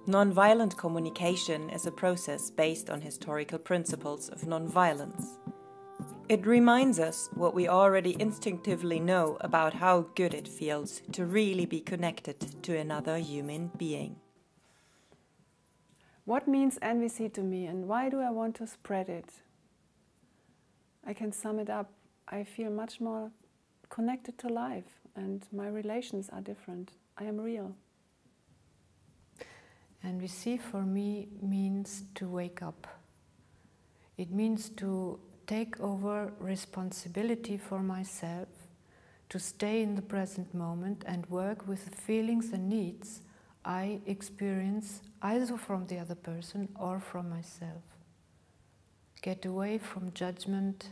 Nonviolent communication is a process based on historical principles of nonviolence. It reminds us what we already instinctively know about how good it feels to really be connected to another human being. What means NVC to me and why do I want to spread it? I can sum it up. I feel much more connected to life and my relations are different. I am real. NVC for me means to wake up. It means to take over responsibility for myself, to stay in the present moment and work with the feelings and needs I experience either from the other person or from myself. Get away from judgment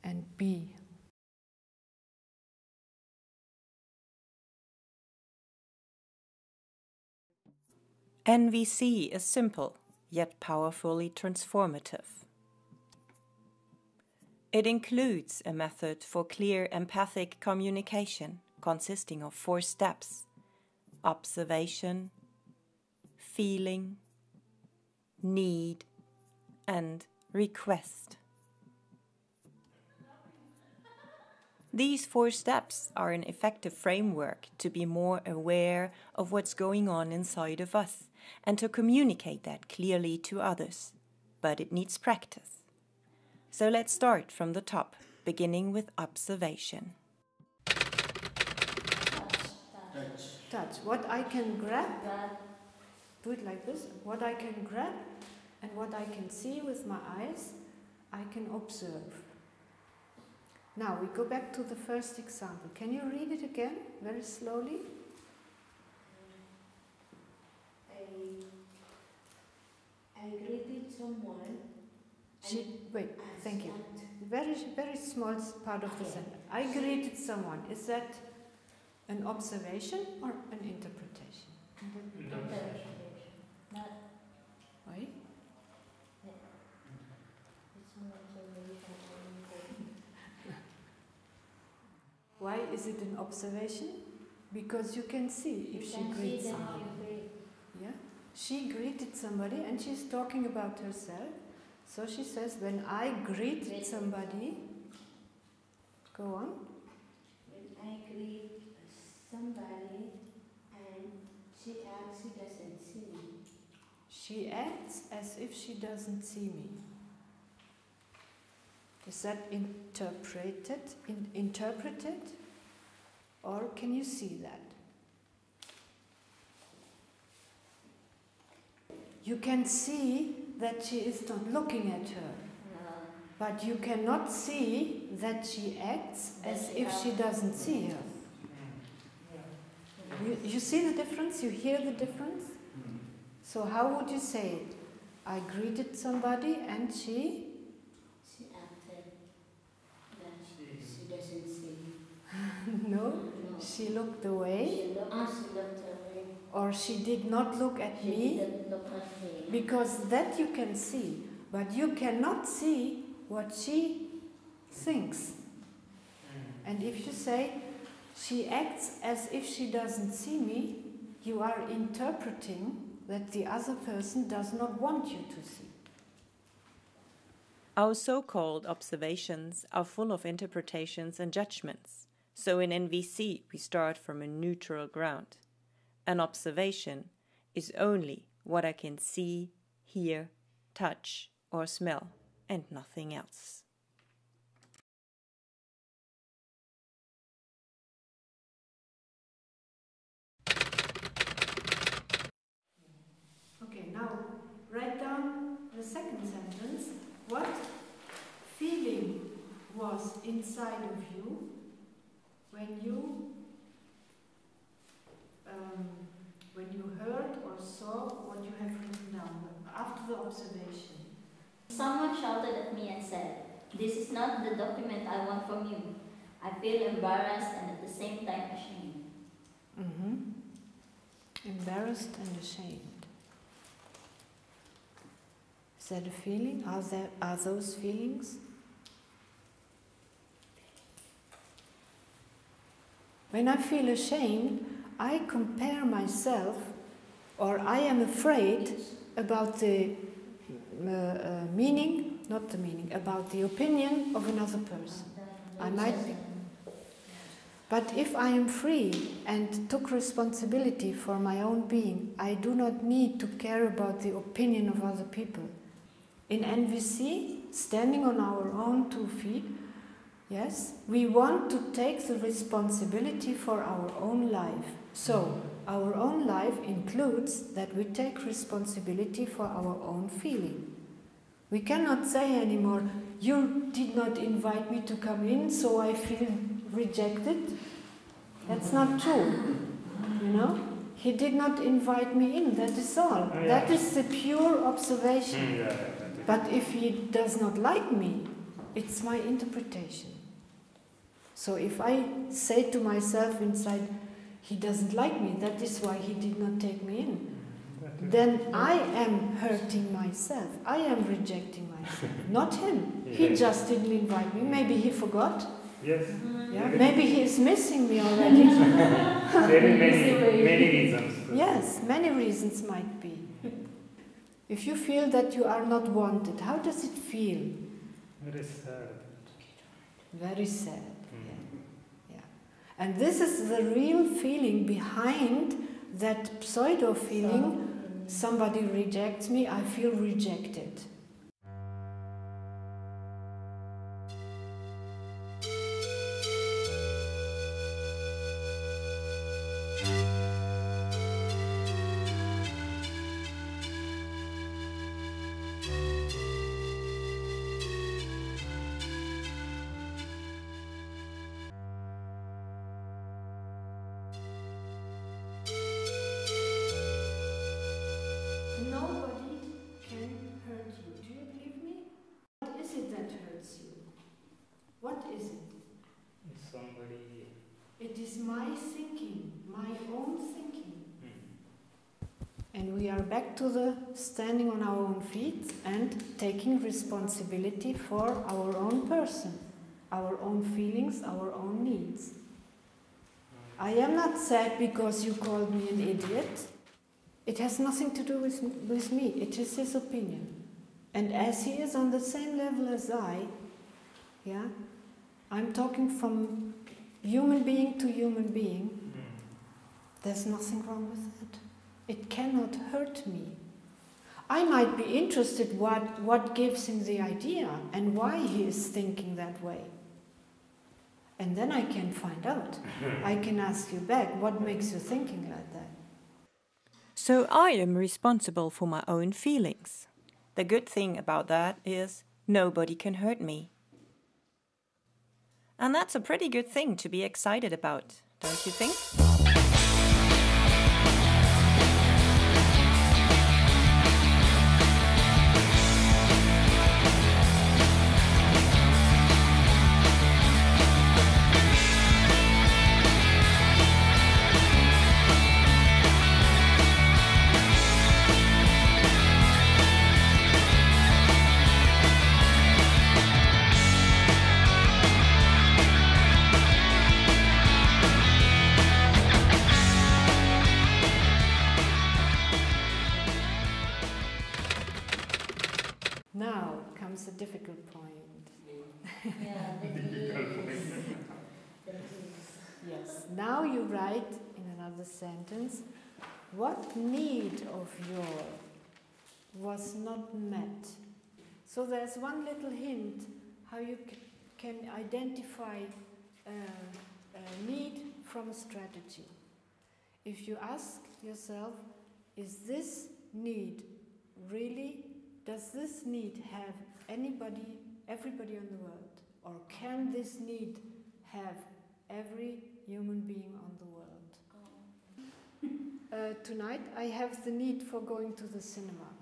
and be. NVC is simple, yet powerfully transformative. It includes a method for clear empathic communication consisting of 4 steps: observation, feeling, need, and request. These 4 steps are an effective framework to be more aware of what's going on inside of us and to communicate that clearly to others, but it needs practice. So let's start from the top, beginning with observation. Touch. What I can grab, do it like this, what I can grab and what I can see with my eyes, I can observe. Now we go back to the first example. Can you read it again, very slowly? I greeted someone. Wait, thank you. Very, very small part of the sentence. I greeted someone. Is that an observation or an interpretation? Interpretation. Why? It's an observation. Why is it an observation? Because you can see if she greets somebody. Yeah? She greeted somebody and she's talking about herself. So she says, when I greet somebody, go on. When I greet somebody and she acts, she doesn't see me. She acts as if she doesn't see me. Is that interpreted? Or can you see that? You can see that she is not looking at her. But you cannot see that she acts as if she doesn't see her. You see the difference? You hear the difference? So how would you say it? I greeted somebody and she acted that she doesn't see me. No, she looked away. She looked away. Or she did not look at me. She didn't look at me. Because that you can see. But you cannot see what she thinks. And if you say, she acts as if she doesn't see me, you are interpreting that the other person does not want you to see. Our so-called observations are full of interpretations and judgments. So in NVC, we start from a neutral ground. An observation is only what I can see, hear, touch, or smell, and nothing else. Okay, now write down the second sentence. What feeling was inside of you when you heard or saw what you have written down after the observation? Someone shouted at me and said, "This is not the document I want from you." I feel embarrassed and at the same time ashamed. Embarrassed and ashamed. Is that a feeling? Are those feelings? When I feel ashamed, I compare myself Or I am afraid about the meaning, not the meaning, about the opinion of another person. I might be. But if I am free and took responsibility for my own being, I do not need to care about the opinion of other people. In NVC, standing on our own 2 feet, yes, we want to take the responsibility for our own life. So, our own life includes that we take responsibility for our own feeling. We cannot say anymore, you did not invite me to come in, so I feel rejected. That's not true, you know? He did not invite me in, that is all. Oh, yeah. That is the pure observation. Yeah. But if he does not like me, it's my interpretation. So if I say to myself inside, he doesn't like me, that is why he did not take me in, then I am hurting myself. I am rejecting myself, not him. He just didn't invite me. Maybe he forgot. Yes. Yeah. Maybe he is missing me already. many reasons. Yes, many reasons might be. If you feel that you are not wanted, how does it feel? Very sad. Very sad. Yeah. And this is the real feeling behind that pseudo feeling. Somebody rejects me, I feel rejected. Nobody can hurt you. Do you believe me? What is it that hurts you? What is it? Somebody... It is my thinking, my own thinking. And we are back to the standing on our own feet and taking responsibility for our own person, our own feelings, our own needs. I am not sad because you called me an idiot. It has nothing to do with me. It is his opinion. And as he is on the same level as yeah, I'm talking from human being to human being. There's nothing wrong with it. It cannot hurt me. I might be interested what gives him the idea and why he is thinking that way. And then I can find out. I can ask you back, what makes you thinking like that? So I am responsible for my own feelings. The good thing about that is nobody can hurt me. And that's a pretty good thing to be excited about, don't you think? Now comes a difficult point. Yes, now you write in another sentence, what need of yours was not met? So there's one little hint how you can identify a need from a strategy. If you ask yourself, is this need really, does this need have everybody on the world? Or can this need have every human being on the world? Tonight I have the need for going to the cinema.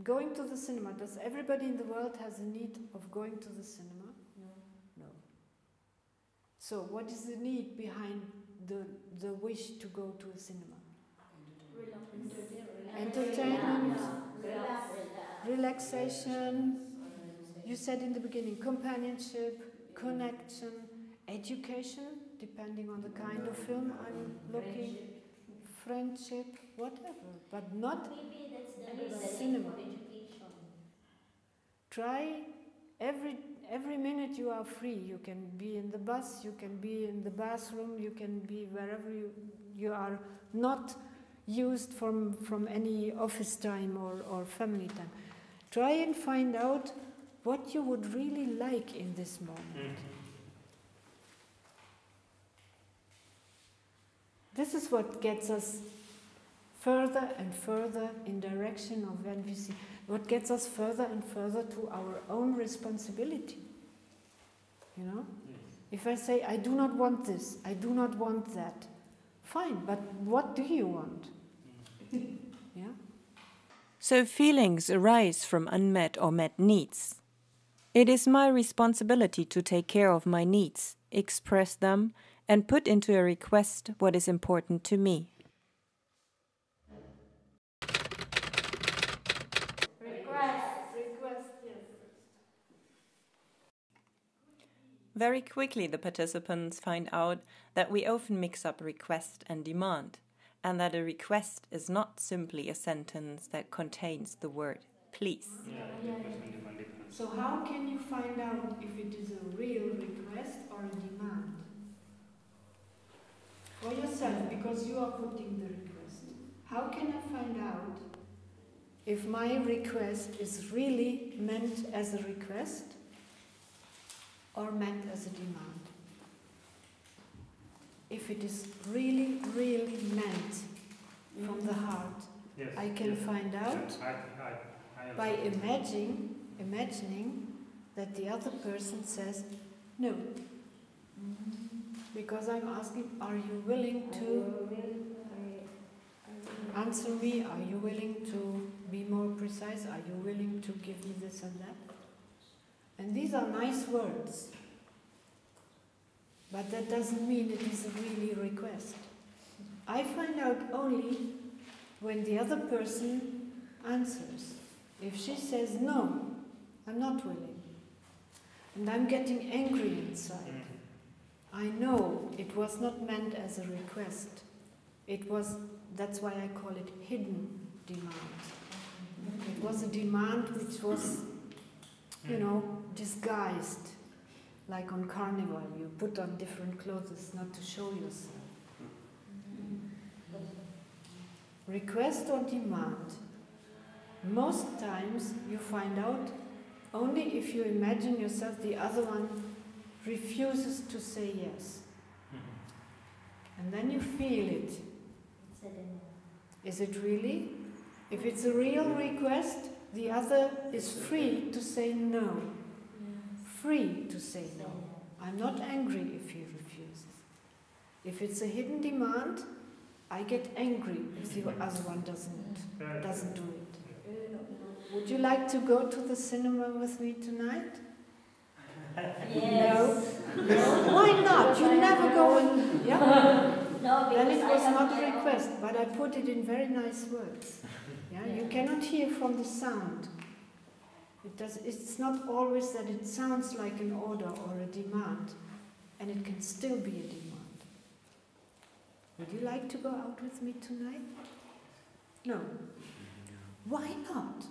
Going to the cinema, does everybody in the world has a need of going to the cinema? No. So what is the need behind the wish to go to a cinema? Entertainment, relaxation, you said in the beginning, companionship, connection, education, depending on the kind of film I'm looking, friendship, whatever, but not Maybe that's the reason cinema. for education. Try every minute you are free. You can be in the bus, you can be in the bathroom, you can be wherever you are not used from any office time or family time. Try and find out what you would really like in this moment. This is what gets us further and further in direction of NVC, what gets us further and further to our own responsibility. You know? Yes. If I say, I do not want this, I do not want that, fine, but what do you want? Yeah? So feelings arise from unmet or met needs. It is my responsibility to take care of my needs, express them, and put into a request what is important to me. Request, yes. Very quickly the participants find out that we often mix up request and demand, and that a request is not simply a sentence that contains the word please. So how can you find out if it is a real request or a demand? For yourself, because you are putting the request. How can I find out if my request is really meant as a request or meant as a demand? If it is really, really meant from the heart, Yes. I can find out I by imagining that the other person says no. Because I'm asking, are you willing to answer me? Are you willing to be more precise? Are you willing to give me this and that? And these are nice words. But that doesn't mean it is a really request. I find out only when the other person answers. If she says no, I'm not willing. And I'm getting angry inside. I know it was not meant as a request. That's why I call it hidden demand. It was a demand which was, disguised. Like on carnival, you put on different clothes not to show yourself. Request or demand. Most times you find out only if you imagine yourself the other one refuses to say yes. And then you feel it. Is it really? If it's a real request, the other is free to say no. Free to say no. I'm not angry if he refuses. If it's a hidden demand, I get angry if the other one doesn't do it. Would you like to go to the cinema with me tonight? Yes. No? Why not? You never go in. Yeah? No, Then it because was I not have a request, but I put it in very nice words. Yeah? You cannot hear from the sound. It's not always that it sounds like an order or a demand, and it can still be a demand. Would you like to go out with me tonight? No. Why not?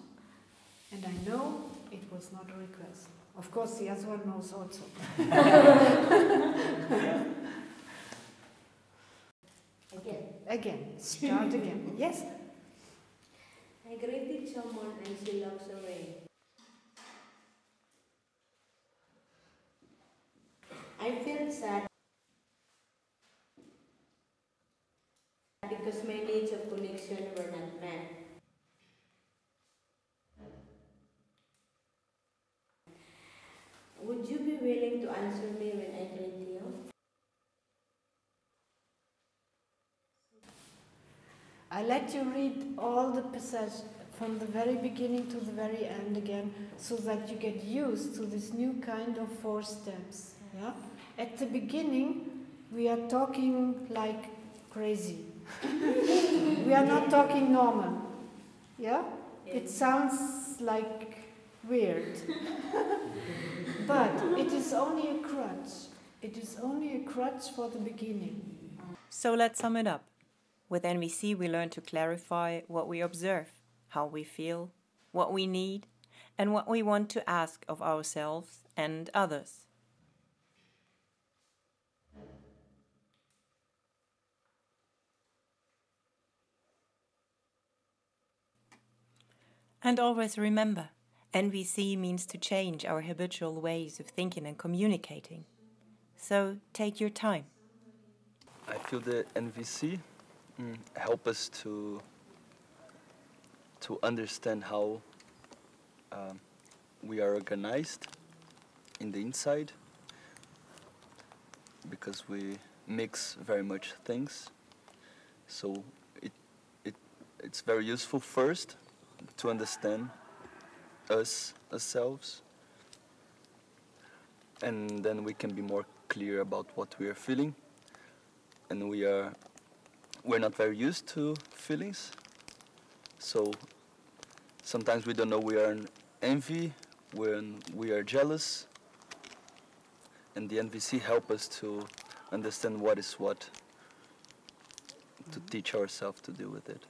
And I know it was not a request. Of course, the other one knows also. Again. Start again. Yes? I greeted someone and she looks away. I feel sad because my needs of connection were not met. Would you be willing to answer me when I greet you? I let you read all the passages from the very beginning to the very end again, so that you get used to this new kind of 4 steps. Yeah? At the beginning, we are talking like crazy. We are not talking normal. Yeah? It sounds like weird. But it is only a crutch. It is only a crutch for the beginning. So let's sum it up. With NVC, we learn to clarify what we observe, how we feel, what we need, and what we want to ask of ourselves and others. And always remember, NVC means to change our habitual ways of thinking and communicating. So take your time. I feel the NVC help us to understand how we are organized in the inside, because we mix very much things. So it's very useful first to understand ourselves, and then we can be more clear about what we are feeling. And we're not very used to feelings, so sometimes we don't know we are in envy, when we are jealous, and the NVC help us to understand what is what, to teach ourselves to deal with it.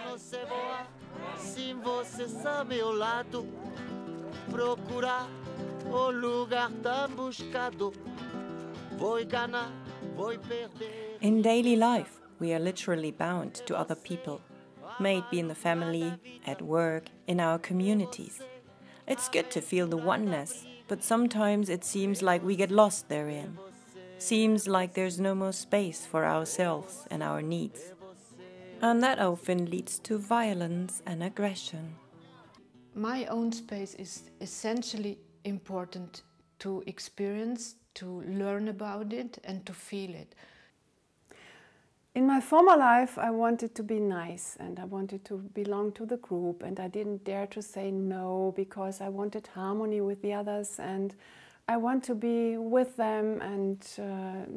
Você voa, sim, você sabe o lado, procurar o lugar tão buscado. Vou ganhar, vou perder. In daily life, we are literally bound to other people, may it be in the family, at work, in our communities. It's good to feel the oneness, but sometimes it seems like we get lost therein. Seems like there's no more space for ourselves and our needs. And that often leads to violence and aggression. My own space is essentially important to experience, to learn about it and to feel it. In my former life, I wanted to be nice and I wanted to belong to the group, and I didn't dare to say no because I wanted harmony with the others and I want to be with them, and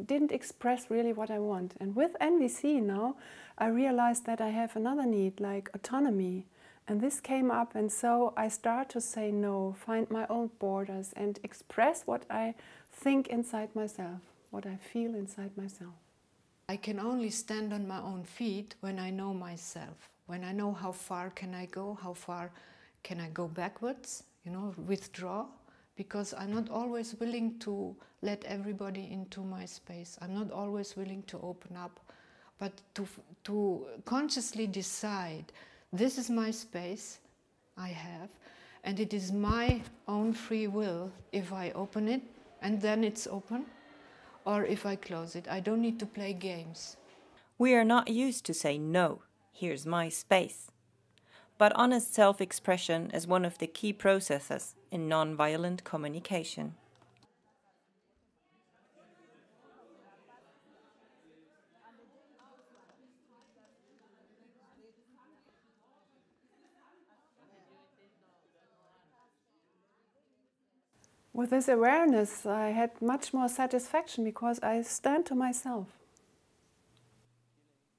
didn't express really what I want. And with NVC now, I realized that I have another need, like autonomy. And this came up, and so I start to say no, find my own borders and express what I think inside myself, what I feel inside myself. I can only stand on my own feet when I know myself, when I know how far can I go, how far can I go backwards, withdraw. Because I'm not always willing to let everybody into my space. I'm not always willing to open up, but to consciously decide, this is my space I have, and it is my own free will if I open it and then it's open, or if I close it. I don't need to play games. We are not used to say no, here's my space. But honest self-expression is one of the key processes in non-violent communication. With this awareness, I had much more satisfaction because I stand to myself.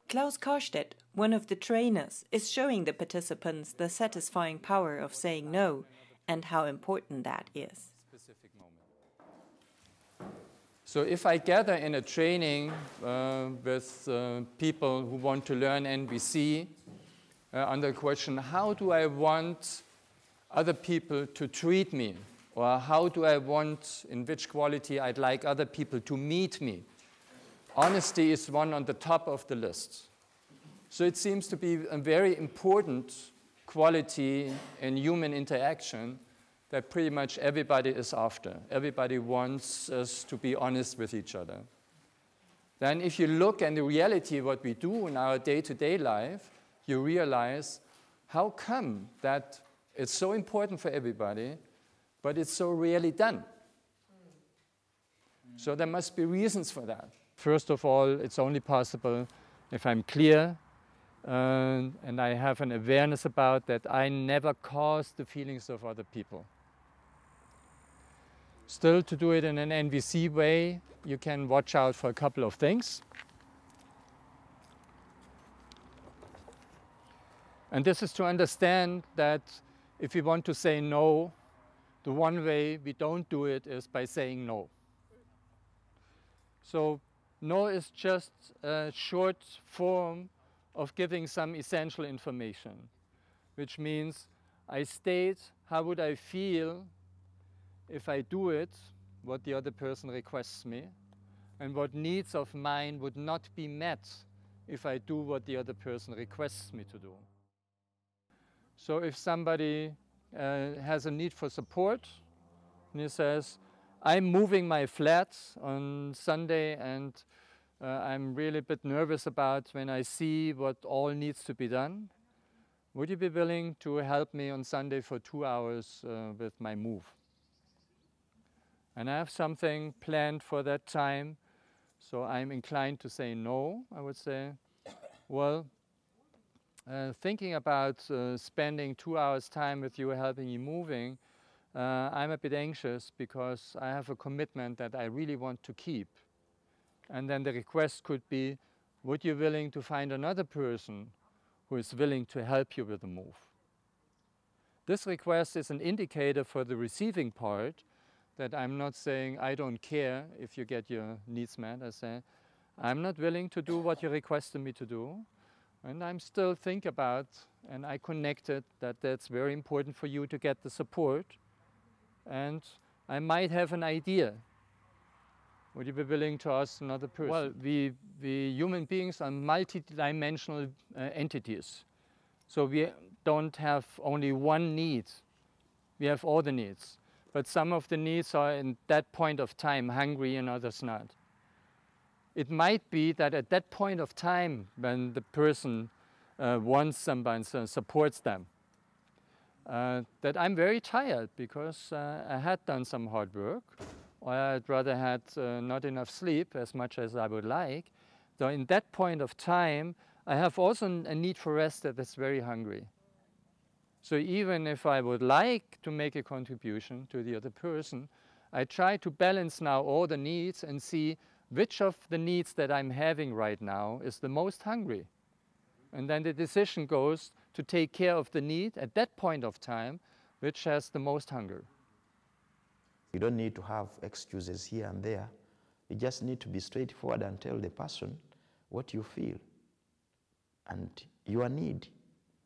Klaus Karstedt, one of the trainers, is showing the participants the satisfying power of saying no and how important that is. So if I gather in a training with people who want to learn NVC on the question, how do I want other people to treat me? Or how do I want, in which quality I'd like other people to meet me? Honesty is one on the top of the list. So it seems to be a very important quality in human interaction that pretty much everybody is after. Everybody wants us to be honest with each other. Then if you look at the reality of what we do in our day-to-day life, you realize how come that it's so important for everybody, but it's so rarely done. So there must be reasons for that. First of all, it's only possible if I'm clear and I have an awareness about that I never cause the feelings of other people. Still, to do it in an NVC way, you can watch out for a couple of things. And this is to understand that if we want to say no, the one way we don't do it is by saying no. So no is just a short form of giving some essential information, which means I state how would I feel if I do it, what the other person requests me, and what needs of mine would not be met if I do what the other person requests me to do. So if somebody has a need for support, and he says, I'm moving my flat on Sunday and I'm really a bit nervous about when I see what all needs to be done. Would you be willing to help me on Sunday for 2 hours with my move? And I have something planned for that time, so I'm inclined to say no. I would say, well, thinking about spending 2 hours time with you helping you moving, I'm a bit anxious because I have a commitment that I really want to keep. And then the request could be, would you be willing to find another person who is willing to help you with the move? This request is an indicator for the receiving part that I'm not saying I don't care if you get your needs met. I say, I'm not willing to do what you requested me to do. And I'm still think about, and I connected that that's very important for you to get the support. And I might have an idea. Would you be willing to ask another person? Well, we human beings are multidimensional entities. So we don't have only one need. We have all the needs. But some of the needs are in that point of time hungry and others not. It might be that at that point of time when the person wants somebody, supports them, that I'm very tired because I had done some hard work, or I'd rather had not enough sleep as much as I would like. So in that point of time, I have also a need for rest that is very hungry. So even if I would like to make a contribution to the other person, I try to balance now all the needs and see which of the needs that I'm having right now is the most hungry. And then the decision goes to take care of the need at that point of time, which has the most hunger. You don't need to have excuses here and there. You just need to be straightforward and tell the person what you feel and your need.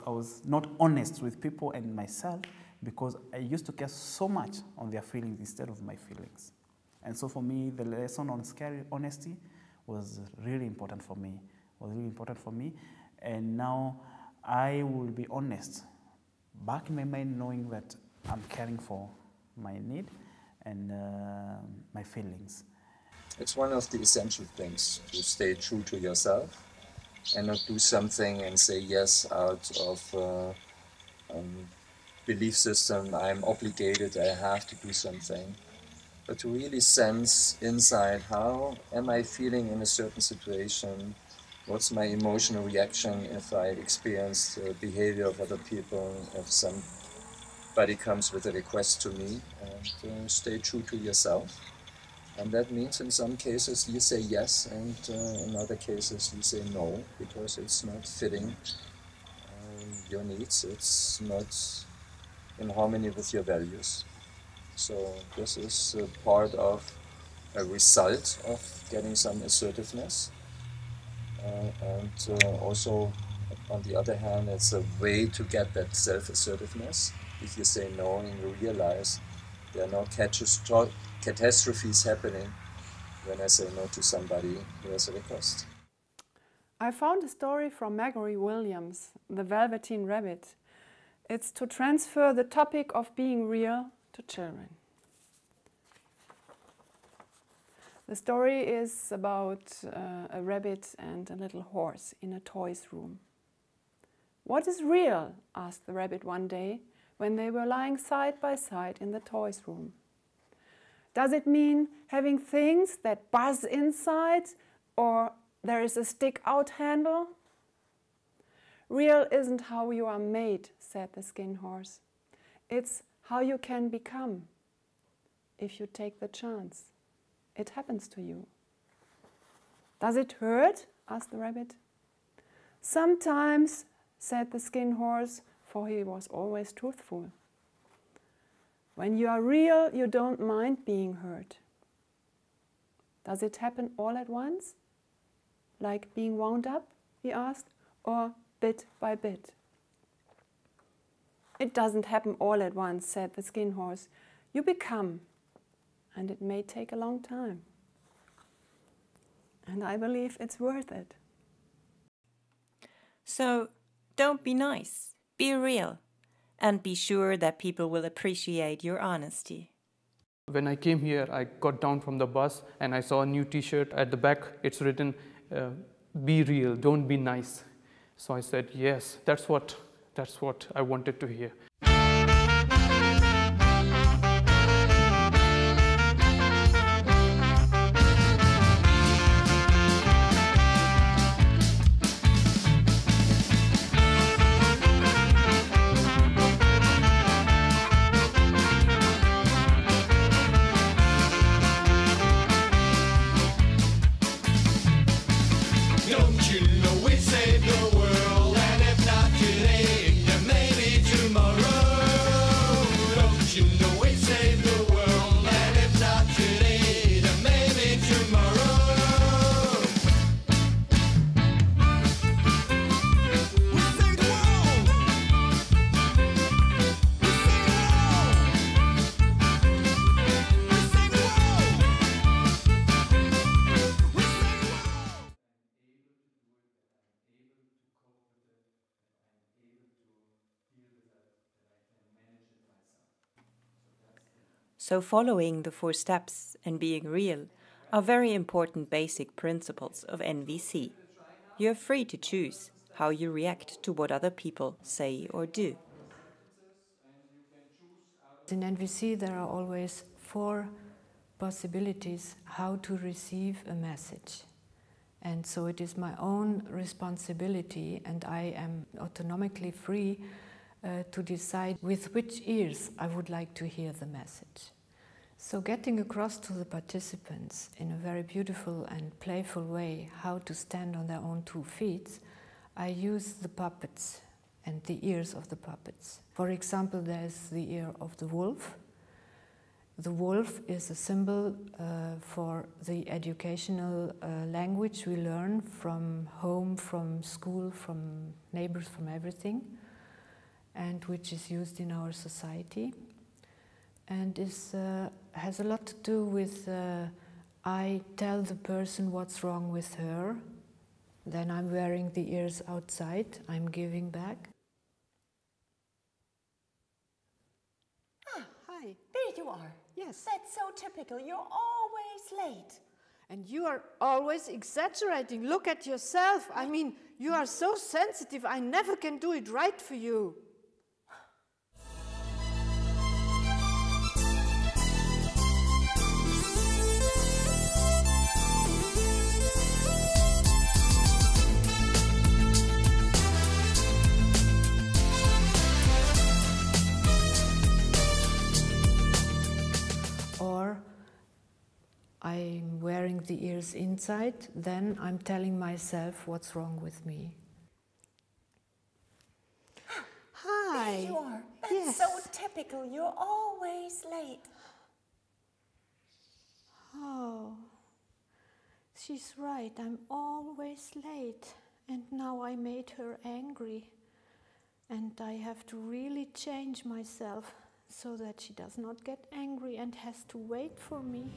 I was not honest with people and myself because I used to care so much on their feelings instead of my feelings. And so for me, the lesson on scary honesty was really important for me. And now I will be honest, back in my mind knowing that I'm caring for my need and my feelings. It's one of the essential things to stay true to yourself and not do something and say yes out of belief system, I'm obligated, I have to do something. But to really sense inside, how am I feeling in a certain situation? What's my emotional reaction if I experience the behavior of other people, if somebody comes with a request to me, and stay true to yourself. And that means in some cases you say yes, and in other cases you say no, because it's not fitting your needs, it's not in harmony with your values. So this is part of a result of getting some assertiveness. And also, on the other hand, it's a way to get that self-assertiveness. If you say no and you realize there are no catastrophes happening when I say no to somebody who has a request. I found a story from Marguerite Williams, The Velveteen Rabbit. It's to transfer the topic of being real to children. The story is about a rabbit and a little horse in a toys room. "What is real?" asked the rabbit one day when they were lying side by side in the toys room. "Does it mean having things that buzz inside, or there is a stick-out handle?" "Real isn't how you are made," said the skin horse. "It's how you can become if you take the chance. It happens to you." "Does it hurt?" asked the rabbit. "Sometimes," said the skin horse, for he was always truthful. When you are real, you don't mind being hurt. Does it happen all at once? Like being wound up, he asked, or bit by bit? It doesn't happen all at once, said the skin horse. You become, and it may take a long time. And I believe it's worth it. So, don't be nice, be real, and be sure that people will appreciate your honesty. When I came here, I got down from the bus and I saw a new t-shirt. At the back, it's written, be real, don't be nice. So I said, yes, that's what I wanted to hear. So following the 4 steps and being real are very important basic principles of NVC. You're free to choose how you react to what other people say or do. In NVC there are always 4 possibilities how to receive a message. And so it is my own responsibility, and I am autonomically free to decide with which ears I would like to hear the message. So getting across to the participants in a very beautiful and playful way how to stand on their own 2 feet, I use the puppets and the ears of the puppets. For example, there's the ear of the wolf. The wolf is a symbol for the educational language we learn from home, from school, from neighbors, from everything, and which is used in our society. And has a lot to do with I tell the person what's wrong with her, then I'm wearing the ears outside, I'm giving back. Ah, hi. There you are. Yes. That's so typical. You're always late. And you are always exaggerating. Look at yourself. I mean, you are so sensitive. I never can do it right for you. Or I'm wearing the ears inside, then I'm telling myself what's wrong with me. Hi. There you are. That's yes. so typical. You're always late. Oh, she's right. I'm always late. And now I made her angry. And I have to really change myself so that she does not get angry and has to wait for me.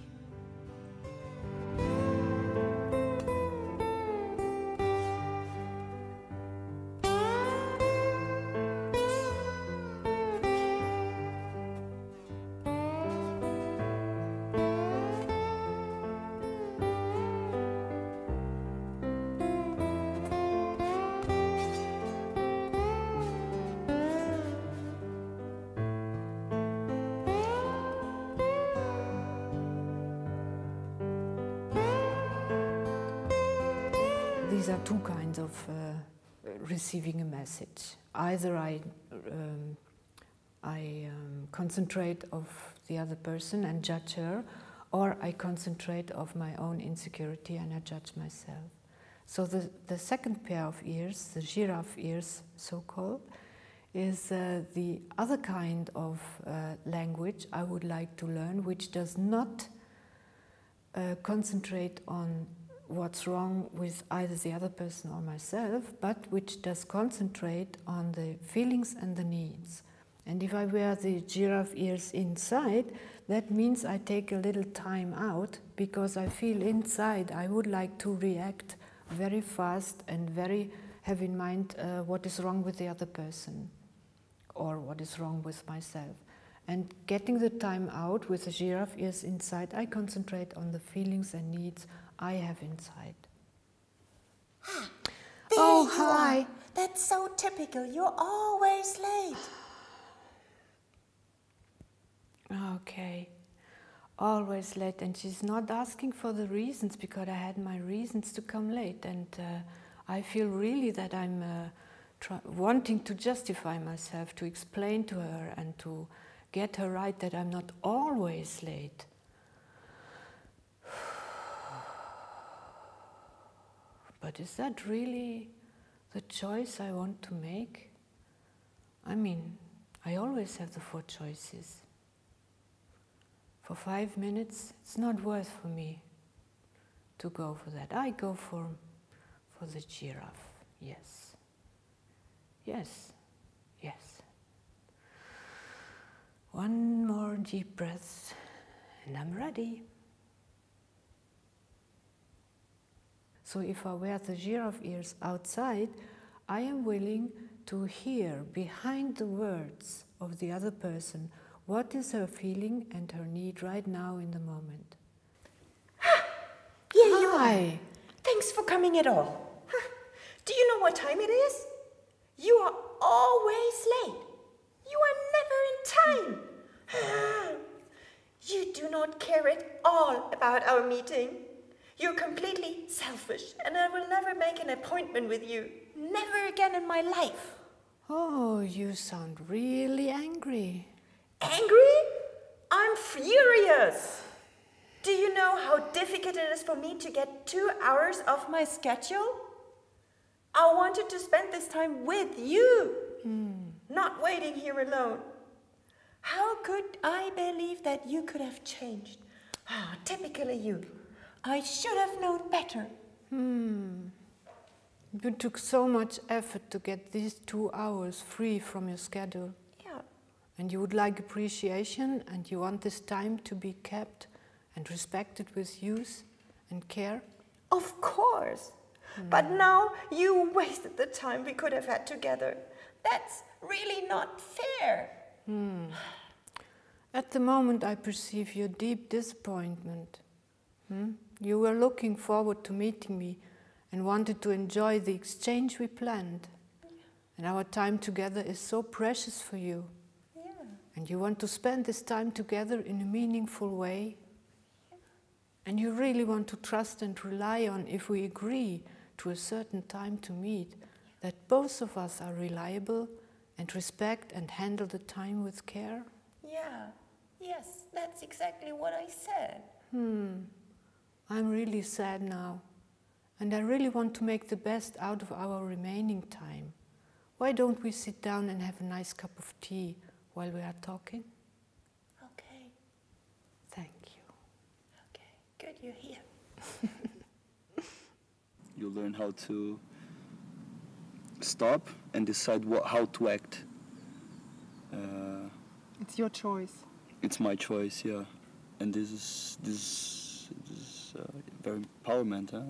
These are 2 kinds of receiving a message. Either I concentrate of the other person and judge her, or I concentrate of my own insecurity and I judge myself. So the second pair of ears, the giraffe ears so-called, is the other kind of language I would like to learn, which does not concentrate on what's wrong with either the other person or myself, but which does concentrate on the feelings and the needs. And if I wear the giraffe ears inside, that means I take a little time out, because I feel inside I would like to react very fast and very have in mind what is wrong with the other person or what is wrong with myself. And getting the time out with the giraffe ears inside, I concentrate on the feelings and needs I have inside. Oh, hi. That's so typical. You're always late. Okay. Always late. And she's not asking for the reasons, because I had my reasons to come late. And I feel really that I'm wanting to justify myself, to explain to her and to get her right that I'm not always late. But is that really the choice I want to make? I mean, I always have the 4 choices. For 5 minutes, it's not worth for me to go for that. I go for the giraffe, yes. Yes, yes. One more deep breath, and I'm ready. So if I wear the giraffe ears outside, I am willing to hear behind the words of the other person what is her feeling and her need right now in the moment. Here you are. Thanks for coming at all. Do you know what time it is? You are always late. You are never in time. You do not care at all about our meeting. You're completely selfish, and I will never make an appointment with you. Never again in my life. Oh, you sound really angry. Angry? I'm furious. Do you know how difficult it is for me to get 2 hours off my schedule? I wanted to spend this time with you, not waiting here alone. How could I believe that you could have changed? Typically you. I should have known better. You took so much effort to get these 2 hours free from your schedule. Yeah. And you would like appreciation, and you want this time to be kept and respected with use and care? Of course. But now you wasted the time we could have had together. That's really not fair. At the moment I perceive your deep disappointment. You were looking forward to meeting me and wanted to enjoy the exchange we planned. And our time together is so precious for you. Yeah. And you want to spend this time together in a meaningful way. And you really want to trust and rely on, if we agree to a certain time to meet, that both of us are reliable and respect and handle the time with care. Yeah. Yes, that's exactly what I said. I'm really sad now, and I really want to make the best out of our remaining time. Why don't we sit down and have a nice cup of tea while we are talking? Okay. Thank you. Okay, good you're here. You learn how to stop and decide how to act. It's your choice. It's my choice, yeah. And this is very empowerment. Huh?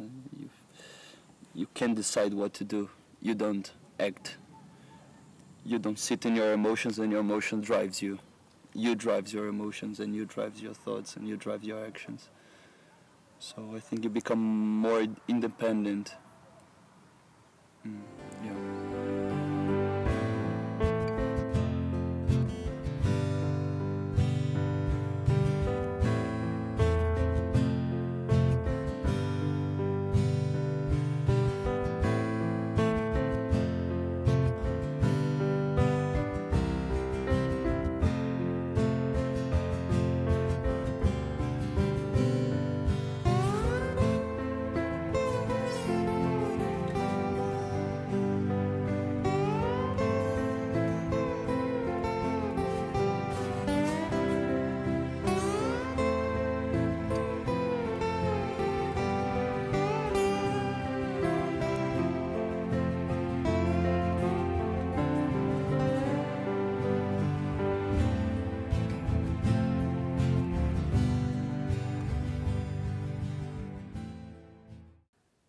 You can decide what to do. You don't act. You don't sit in your emotions, and your emotion drives you. You drive your emotions, and you drive your thoughts, and you drive your actions. So I think you become more independent. Yeah.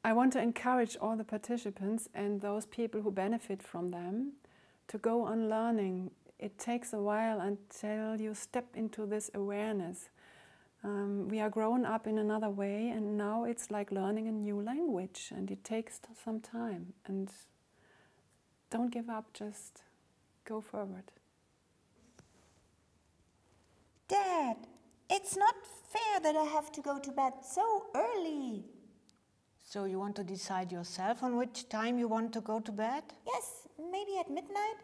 I want to encourage all the participants and those people who benefit from them to go on learning. It takes a while until you step into this awareness. We are grown up in another way, and now it's like learning a new language, and it takes some time. And don't give up, just go forward. Dad, it's not fair that I have to go to bed so early. So you want to decide yourself on which time you want to go to bed? Yes, maybe at midnight.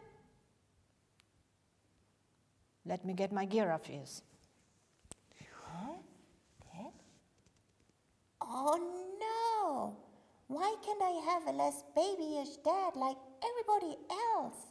Let me get my giraffe ears. Huh? Dad? Oh no! Why can't I have a less babyish dad like everybody else?